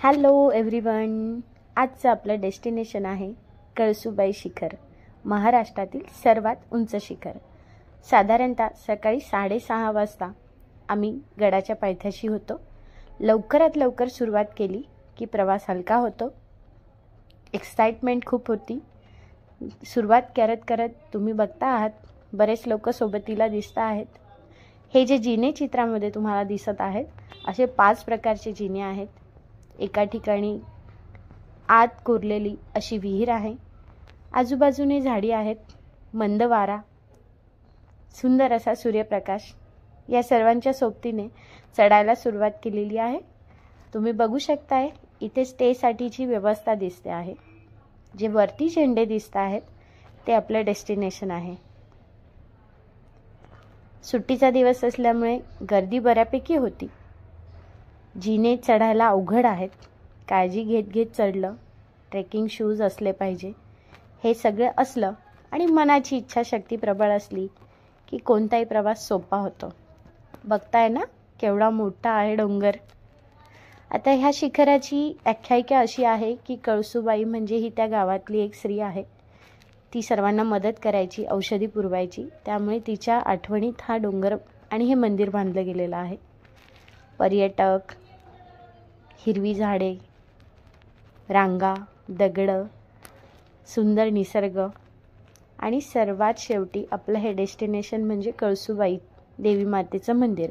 Hello everyone. आजचं आपलं destination आहे कळसूबाई शिखर, महाराष्ट्रातील सर्वात उंच शिखर. साधारणतः सकाळी 6:30 वाजता आम्ही गडाच्या पायथ्याशी होतो. लवकरात लवकर सुरुवात केली की प्रवास हलका होतो. एक्साइटमेंट खूप होती. सुरुवात करत करत तुम्ही बघता आहात बरेच लोक सोबतीला दिसत आहेत. हे जे जिने चित्रामध्ये तुम्हाला दिसत आहेत असे 5 प्रकारचे जिने आहेत. एका ठिकाणी आत कोरलेली अशी विहीर आहे. आजूबाजूने झाडी आहेत. मंद वारा, सुंदर असा सूर्यप्रकाश या सर्वांच्या सोबतीने चढायला सुरुवात केलेली आहे. तुम्ही बघू शकताय इथे स्टेसाठीची व्यवस्था दिसते आहे. जे वरती झेंडे दिसत आहेत ते आपलं डेस्टिनेशन आहे. सुट्टीचा दिवस असल्यामुळे गर्दी बऱ्यापैकी होती. जिने चढायला अवघड आहेत. काळजी घेत घेत चढलं. ट्रेकिंग शूज असले पाहिजे. हे सगळं असलं आणि मनाची इच्छाशक्ती प्रबळ असली की कोणताही प्रवास सोपा होतो. बघताय ना केवढा मोठा आहे डोंगर. आता ह्या शिखराची आख्यायिका अशी आहे की कळसूबाई म्हणजे ही त्या गावातली एक स्त्री आहे. ती सर्वांना मदत करायची, औषधी पुरवायची. त्यामुळे तिच्या आठवणीत हा डोंगर आणि हे मंदिर बांधलं गेलेलं आहे. पर्यटक, हिरवी झाडे, रांगा, दगडं, सुंदर निसर्ग आणि सर्वात शेवटी आपलं हे डेस्टिनेशन म्हणजे कळसूबाई देवी मातेचं मंदिर.